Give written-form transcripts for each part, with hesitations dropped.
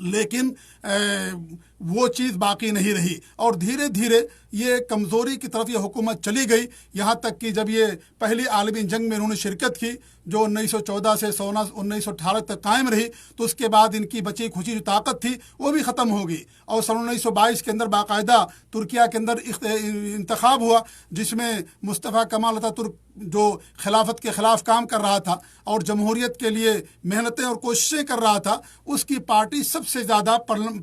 لیکن وہ چیز باقی نہیں رہی اور دھیرے دھیرے یہ کمزوری کی طرف یہ حکومت چلی گئی، یہاں تک کہ جب یہ پہلی عالمی جنگ میں انہوں نے شرکت کی جو 1914 سے 1918 تک قائم رہی، تو اس کے بعد ان کی بچی کھچی جو طاقت تھی وہ بھی ختم ہو گئی، اور سن 1922 کے اندر باقاعدہ ترکیہ کے اندر انتخاب ہوا جس میں مصطفیٰ کمال اتاتürk جو خلافت کے خلاف کام کر رہا تھا اور جمہوریت کے لیے محنتیں اور کوششیں کر رہا تھا، اس کی پارٹی سب سے زیادہ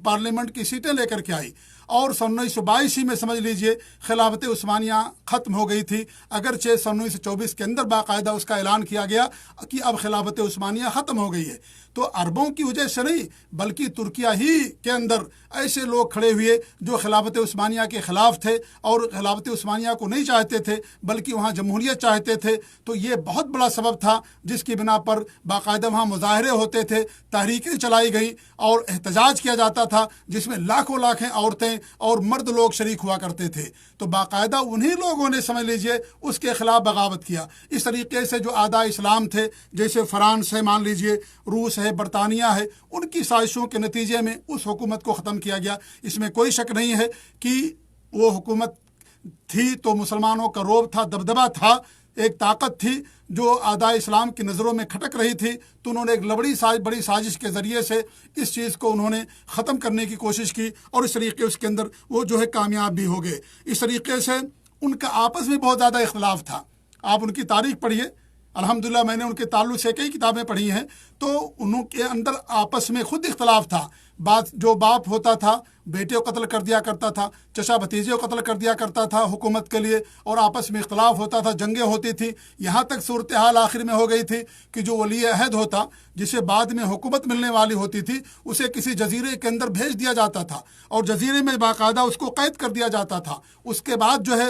پارلیمنٹ کی سیٹیں لے کر کے آئی، اور سن 1922 میں سمجھ لیجئے خلافت عثمانیہ ختم ہو گئی تھی، اگرچہ سن 1924 کے اندر باقاعدہ اس کا اعلان کیا گیا کہ اب خلافت عثمانیہ ختم ہو گئی ہے۔ تو عربوں کی وجہ سے نہیں بلکہ ترکیہ ہی کے اندر ایسے لوگ کھڑے ہوئے جو خلافت عثمانیہ کے خلاف تھے اور خلافت عثمانیہ کو نہیں چاہتے تھے بلکہ وہاں جمہوریت چاہتے تھے، تو یہ بہت بڑا سبب تھا جس کی بنا پر باقاعدہ وہاں مظاہرے ہوتے تھے، تحریکیں چلائی گئیں اور احتجاج کیا جاتا تھا جس میں لاکھوں عورتیں اور مرد لوگ شریک ہوا کرتے تھے، تو باقاعدہ انہی لوگوں نے سمجھ لیجئے اس کے خلاف بغاوت کیا۔ اس طریقے سے جو اعداء اسلام تھے جیسے فرانس ہے، مان لیجئے روس ہے، برطانیہ ہے، ان کی سازشوں کے نتیجے میں اس حکومت کو ختم کیا گیا۔ اس میں کوئی شک نہیں ہے کہ وہ حکومت تھی تو مسلمانوں کا رعب تھا، دبدبہ تھا، ایک طاقت تھی جو اعداء اسلام کی نظروں میں کھٹک رہی تھی، تو انہوں نے ایک بڑی سازش کے ذریعے سے اس چیز کو انہوں نے ختم کرنے کی کوشش کی اور اس طریقے اس کے اندر وہ جو ہے کامیاب بھی ہو گئے۔ اس طریقے سے ان کا آپس میں بہت زیادہ اختلاف تھا۔ آپ ان کی تاریخ پڑھیے، الحمدللہ میں نے ان کے تعلق سے کئی کتابیں پڑھی ہیں، تو انہوں کے اندر آپس میں خود اختلاف تھا۔ جو باپ ہوتا تھا بیٹے کو قتل کر دیا کرتا تھا، چچا بھتیجے کو قتل کر دیا کرتا تھا حکومت کے لیے، اور آپس میں اختلاف ہوتا تھا، جنگیں ہوتی تھی، یہاں تک صورتحال آخر میں ہو گئی تھی کہ جو ولی عہد ہوتا جسے بعد میں حکومت ملنے والی ہوتی تھی اسے کسی جزیرے کے اندر بھیج دیا جاتا تھا اور جزیرے میں باقاعدہ اس کو قید کر دیا جاتا تھا۔ اس کے بعد جو ہے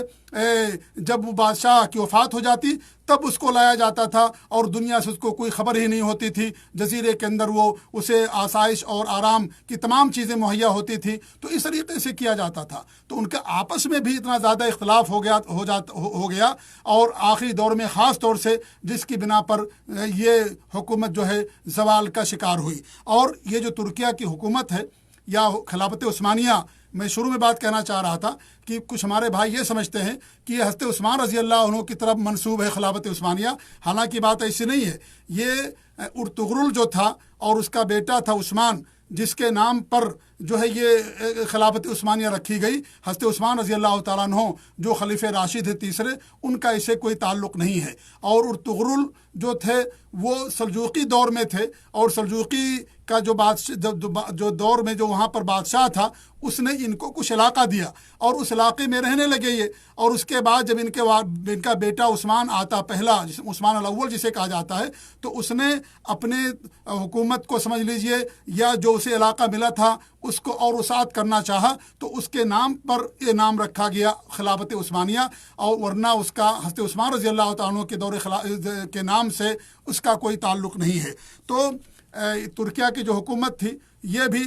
جب وہ بادشاہ کی وفات ہو جاتی تب اس کو لایا جاتا تھا اور دنیا سے اس کو کوئی خبر ہی نہیں ہوتی تھی، جزیرے کے اندر وہ اسے آسائش اور آرام کی تمام چیزیں مہیا ہوتی تھی، تو اس طریقے سے کیا جاتا تھا۔ تو ان کا آپس میں بھی اتنا زیادہ اختلاف ہو گیا اور آخری دور میں خاص طور سے جس کی بنا پر یہ حکومت جو ہے زوال کا شکار ہوئی۔ اور یہ جو ترکیہ کی حکومت ہے یا خلافت عثمانیہ، میں شروع میں بات کہنا چاہ رہا تھا کہ کچھ ہمارے بھائی یہ سمجھتے ہیں کہ یہ حضرت عثمان رضی اللہ عنہ کی طرف منسوب ہے خلافت عثمانیہ، حالانکہ بات ایسی نہیں ہے۔ یہ ارطغرل جو تھا اور اس کا بیٹا تھا عثمان، جس کے نام پر جو ہے یہ خلافت عثمانیہ رکھی گئی، حضرت عثمان رضی اللہ تعالیٰ عنہ جو خلیفہ راشد ہے تیسرے، ان کا اسے کوئی تعلق نہیں ہے۔ اور ارطغرل جو تھے وہ سلجوقی دور میں تھے، اور سلجوقی کا جو دور میں جو وہاں پر بادشاہ تھا اس نے ان کو کچھ علاقہ دیا اور اس علاقے میں رہنے لگے یہ، اور اس کے بعد جب ان کا بیٹا عثمان آتا پہلا، عثمان الاول جسے کہا جاتا ہے، تو اس نے اپنے حکومت کو سمجھ لیجئے یا جو اسے علاقہ ملا تھا اس کو اور وسعت کرنا چاہا، تو اس کے نام پر یہ نام رکھا گیا خلافت عثمانیہ، اور ورنہ اس کا حضرت عثمان رضی اللہ تعالیٰ عنہ کے دور کے نام سے اس کا کوئی تعلق نہیں ہے۔ تو ترکیہ کی جو حکومت تھی یہ بھی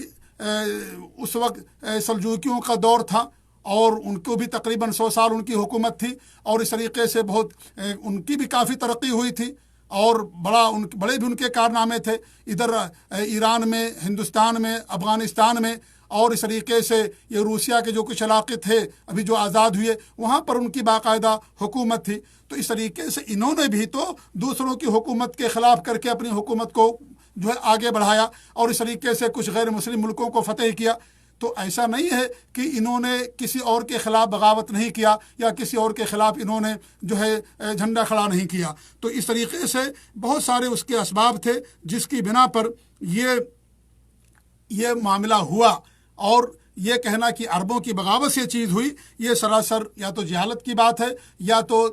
اس وقت سلجوکیوں کا دور تھا اور ان کو بھی تقریباً 100 سال ان کی حکومت تھی، اور اس طریقے سے بہت ان کی بھی کافی ترقی ہوئی تھی اور بڑے بھی ان کے کارنامے تھے ادھر ایران میں، ہندوستان میں، افغانستان میں، اور اس طریقے سے یہ روسیہ کے جو کچھ علاقے تھے ابھی جو آزاد ہوئے وہاں پر ان کی باقاعدہ حکومت تھی۔ تو اس طریقے سے انہوں نے بھی تو دوسروں کی حکومت کے خلاف کر کے اپنی حکومت کو جو ہے آگے بڑھایا اور اس طریقے سے کچھ غیر مسلم ملکوں کو فتح کیا۔ تو ایسا نہیں ہے کہ انہوں نے کسی اور کے خلاف بغاوت نہیں کیا یا کسی اور کے خلاف انہوں نے جو ہے جھنڈا کھڑا نہیں کیا۔ تو اس طریقے سے بہت سارے اس کے اسباب تھے جس کی بنا پر یہ معاملہ ہوا، اور یہ کہنا کہ عربوں کی بغاوت سے چیز ہوئی یہ سراسر یا تو جہالت کی بات ہے یا تو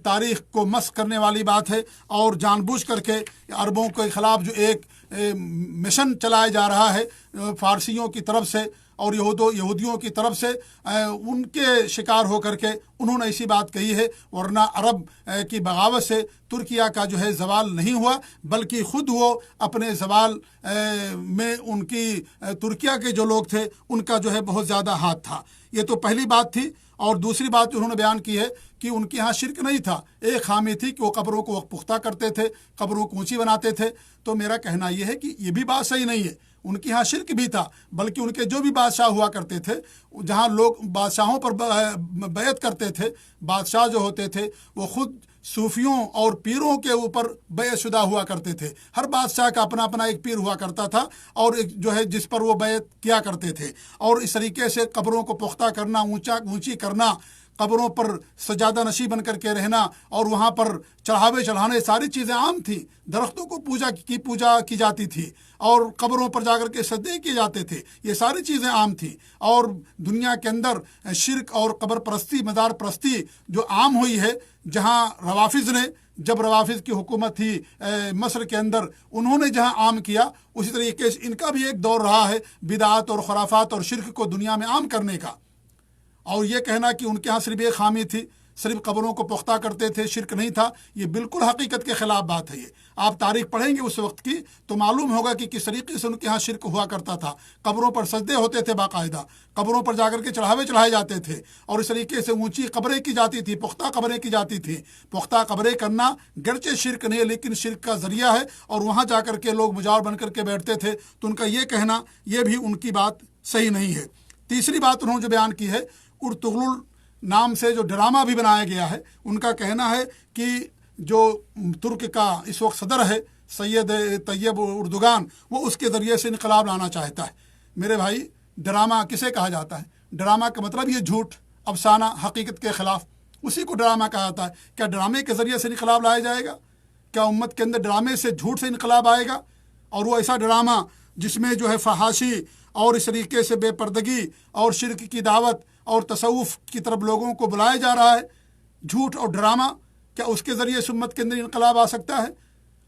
تاریخ کو مسخ کرنے والی بات ہے، اور جان بوجھ کر کے عربوں کے خلاف جو ایک مشن چلایا جا رہا ہے فارسیوں کی طرف سے اور یہودیوں کی طرف سے، ان کے شکار ہو کر کے انہوں نے ایسی بات کہی ہے، ورنہ عرب کی بغاوت سے ترکیہ کا جو ہے زوال نہیں ہوا، بلکہ خود وہ اپنے زوال میں ان کی ترکیہ کے جو لوگ تھے ان کا جو ہے بہت زیادہ ہاتھ تھا۔ یہ تو پہلی بات تھی۔ اور دوسری بات جو انہوں نے بیان کی ہے کہ ان کے ہاں شرک نہیں تھا، ایک خامی تھی کہ وہ قبروں کو پختہ کرتے تھے، قبروں کو اونچی بناتے تھے۔ تو میرا کہنا یہ ہے کہ یہ بھی بات صحیح نہیں ہے۔ ان کے ہاں شرک بھی تھا، بلکہ ان کے جو بھی بادشاہ ہوا کرتے تھے، جہاں لوگ بادشاہوں پر بیعت کرتے تھے، بادشاہ جو ہوتے تھے وہ خود صوفیوں اور پیروں کے اوپر بیعت شدہ ہوا کرتے تھے۔ ہر بادشاہ کا اپنا اپنا ایک پیر ہوا کرتا تھا، اور ایک جو ہے جس پر وہ بیعت کیا کرتے تھے۔ اور اس طریقے سے قبروں کو پختہ کرنا، اونچی کرنا، قبروں پر سجادہ نشی بن کر کے رہنا، اور وہاں پر چڑھاوے چڑھانے، ساری چیزیں عام تھیں۔ درختوں کو پوجا کی جاتی تھی، اور قبروں پر جا کر کے سجدے کیے جاتے تھے، یہ ساری چیزیں عام تھیں۔ اور دنیا کے اندر شرک اور قبر پرستی، مزار پرستی جو عام ہوئی ہے، جہاں روافض نے، جب روافض کی حکومت تھی مصر کے اندر، انہوں نے جہاں عام کیا، اسی طریقے سے ان کا بھی ایک دور رہا ہے بدعات اور خرافات اور شرک کو دنیا میں عام کرنے کا۔ اور یہ کہنا کہ ان کے ہاں صرف ایک خامی تھی، صرف قبروں کو پختہ کرتے تھے، شرک نہیں تھا، یہ بالکل حقیقت کے خلاف بات ہے۔ یہ آپ تاریخ پڑھیں گے اس وقت کی تو معلوم ہوگا کہ کس طریقے سے ان کے ہاں شرک ہوا کرتا تھا۔ قبروں پر سجدے ہوتے تھے، باقاعدہ قبروں پر جا کر کے چڑھاوے چڑھائے جاتے تھے، اور اس طریقے سے اونچی قبریں کی جاتی تھی، پختہ قبریں کی جاتی تھیں۔ پختہ قبریں کرنا گرچہ شرک نہیں ہے، لیکن شرک کا ذریعہ ہے، اور وہاں جا کر کے لوگ مجاور بن کر کے بیٹھتے تھے، تو ان کا یہ کہنا، یہ بھی ان کی بات صحیح نہیں ہے۔ تیسری بات انہوں نے جو بیان کی ہے، ارطغرل نام سے جو ڈرامہ بھی بنایا گیا ہے، ان کا کہنا ہے کہ جو ترک کا اس وقت صدر ہے سید طیب اردوغان، وہ اس کے ذریعے سے انقلاب لانا چاہتا ہے۔ میرے بھائی، ڈرامہ کسے کہا جاتا ہے؟ ڈرامہ کا مطلب یہ جھوٹ، افسانہ، حقیقت کے خلاف، اسی کو ڈرامہ کہا جاتا ہے۔ کیا ڈرامے کے ذریعے سے انقلاب لایا جائے گا؟ کیا امت کے اندر ڈرامے سے، جھوٹ سے انقلاب آئے گا؟ اور وہ ایسا ڈرامہ جس میں جو ہے فحاشی اور اس طریقے سے بے پردگی اور شرک کی دعوت اور تصوف کی طرف لوگوں کو بلایا جا رہا ہے، جھوٹ اور ڈرامہ، کیا اس کے ذریعے سے امت کے اندر انقلاب آ سکتا ہے؟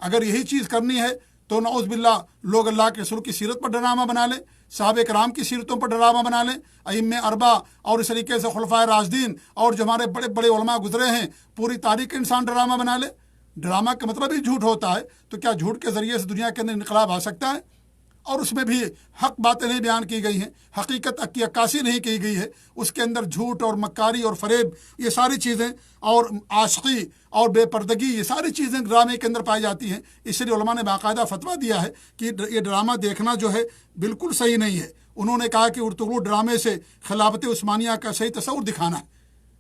اگر یہی چیز کرنی ہے تو نعوذ باللہ لوگ اللہ کے رسول کی سیرت پر ڈرامہ بنا لیں، صحابہ کرام کی سیرتوں پر ڈرامہ بنا لیں، ائمہ اربعہ اور اس طریقے سے خلفائے راشدین اور جو ہمارے بڑے بڑے علماء گزرے ہیں، پوری تاریخ انسان ڈرامہ بنا لے۔ ڈرامہ کا مطلب ہی جھوٹ ہوتا ہے، تو کیا جھوٹ کے ذریعے سے دنیا کے اندر انقلاب آ سکتا ہے؟ اور اس میں بھی حق باتیں نہیں بیان کی گئی ہیں، حقیقت کی عکاسی نہیں کی گئی ہے، اس کے اندر جھوٹ اور مکاری اور فریب، یہ ساری چیزیں، اور عاشقی اور بے پردگی، یہ ساری چیزیں ڈرامے کے اندر پائی جاتی ہیں۔ اس لیے علماء نے باقاعدہ فتویٰ دیا ہے کہ یہ ڈرامہ دیکھنا جو ہے بالکل صحیح نہیں ہے۔ انہوں نے کہا کہ ارطغرل ڈرامے سے خلافت عثمانیہ کا صحیح تصور دکھانا ہے۔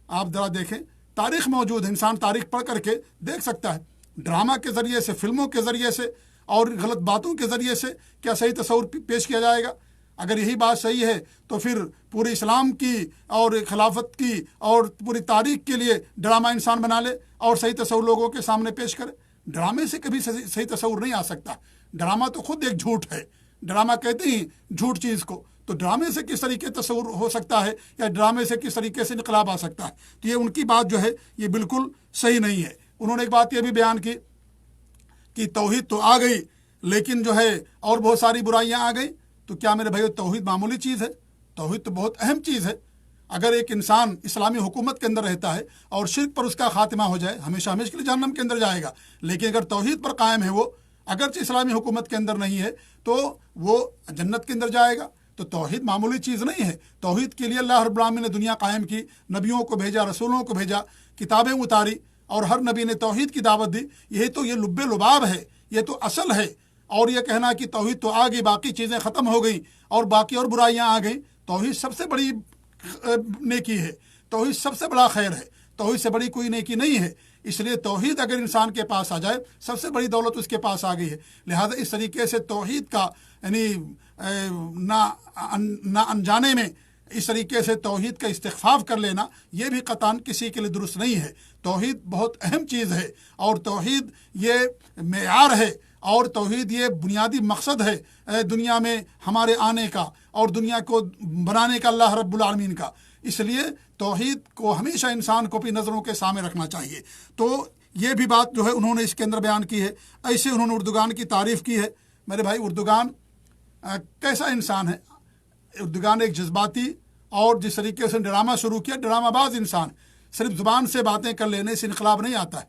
آپ ذرا دیکھیں، تاریخ موجود ہے، انسان تاریخ پڑھ کر کے دیکھ سکتا ہے، ڈرامہ کے ذریعے سے، فلموں کے ذریعے سے اور غلط باتوں کے ذریعے سے کیا صحیح تصور پیش کیا جائے گا؟ اگر یہی بات صحیح ہے تو پھر پوری اسلام کی اور خلافت کی اور پوری تاریخ کے لیے ڈرامہ انسان بنا لے اور صحیح تصور لوگوں کے سامنے پیش کرے۔ ڈرامے سے کبھی صحیح تصور نہیں آ سکتا۔ ڈرامہ تو خود ایک جھوٹ ہے، ڈرامہ کہتے ہیں جھوٹ چیز کو، تو ڈرامے سے کس طریقے تصور ہو سکتا ہے، یا ڈرامے سے کس طریقے سے انقلاب آ سکتا ہے؟ تو یہ ان کی بات جو ہے یہ بالکل صحیح نہیں ہے۔ انہوں نے ایک بات یہ بھی بیان کی کہ توحید تو آ گئی، لیکن جو ہے اور بہت ساری برائیاں آ گئیں۔ تو کیا میرے بھائیو، توحید معمولی چیز ہے؟ توحید تو بہت اہم چیز ہے۔ اگر ایک انسان اسلامی حکومت کے اندر رہتا ہے اور شرک پر اس کا خاتمہ ہو جائے، ہمیشہ ہمیشہ کے لیے جہنم کے اندر جائے گا۔ لیکن اگر توحید پر قائم ہے، وہ اگرچہ اسلامی حکومت کے اندر نہیں ہے، تو وہ جنت کے اندر جائے گا۔ تو توحید معمولی چیز نہیں ہے۔ توحید کے لیے اللہ رب العالمین نے دنیا قائم کی، نبیوں کو بھیجا، رسولوں کو بھیجا، کتابیں اتاری، اور ہر نبی نے توحید کی دعوت دی۔ یہ تو یہ لب لباب ہے، یہ تو اصل ہے۔ اور یہ کہنا کہ توحید تو آ گئی، باقی چیزیں ختم ہو گئیں اور باقی اور برائیاں آ گئیں، توحید سب سے بڑی نیکی ہے، توحید سب سے بڑا خیر ہے، توحید سے بڑی کوئی نیکی نہیں ہے۔ اس لیے توحید اگر انسان کے پاس آ جائے، سب سے بڑی دولت اس کے پاس آ گئی ہے۔ لہذا اس طریقے سے توحید کا یعنی نہ انجانے میں اس طریقے سے توحید کا استخفاف کر لینا، یہ بھی قطعاً کسی کے لیے درست نہیں ہے۔ توحید بہت اہم چیز ہے، اور توحید یہ معیار ہے، اور توحید یہ بنیادی مقصد ہے دنیا میں ہمارے آنے کا اور دنیا کو بنانے کا اللہ رب العالمین کا۔ اس لیے توحید کو ہمیشہ انسان کو اپنی نظروں کے سامنے رکھنا چاہیے۔ تو یہ بھی بات جو ہے انہوں نے اس کے اندر بیان کی ہے۔ ایسے انہوں نے اردوغان کی تعریف کی ہے۔ میرے بھائی، اردوغان کیسا انسان ہے؟ اردوغان ایک جذباتی اور جس طریقے سے ڈرامہ شروع کیا، ڈرامہ باز انسان، صرف زبان سے باتیں کر لینے سے انقلاب نہیں آتا ہے،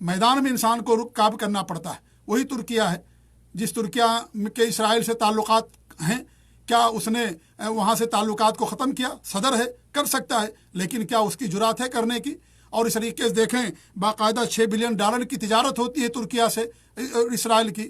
میدان میں انسان کو رک کاب کرنا پڑتا ہے۔ وہی ترکیہ ہے، جس ترکیہ کے اسرائیل سے تعلقات ہیں، کیا اس نے وہاں سے تعلقات کو ختم کیا؟ صدر ہے، کر سکتا ہے، لیکن کیا اس کی جرات ہے کرنے کی؟ اور اس طریقے سے دیکھیں، باقاعدہ $6 بلین کی تجارت ہوتی ہے ترکیہ سے اسرائیل کی،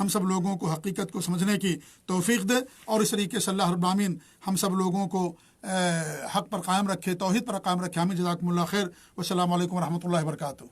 ہم سب لوگوں کو حقیقت کو سمجھنے کی توفیق دے، اور اس طریقے سے اللہ رب العالمین ہم سب لوگوں کو حق پر قائم رکھے، توحید پر قائم رکھے۔ ہمیں جزاکم اللہ خیر، والسلام علیکم ورحمۃ اللہ وبرکاتہ۔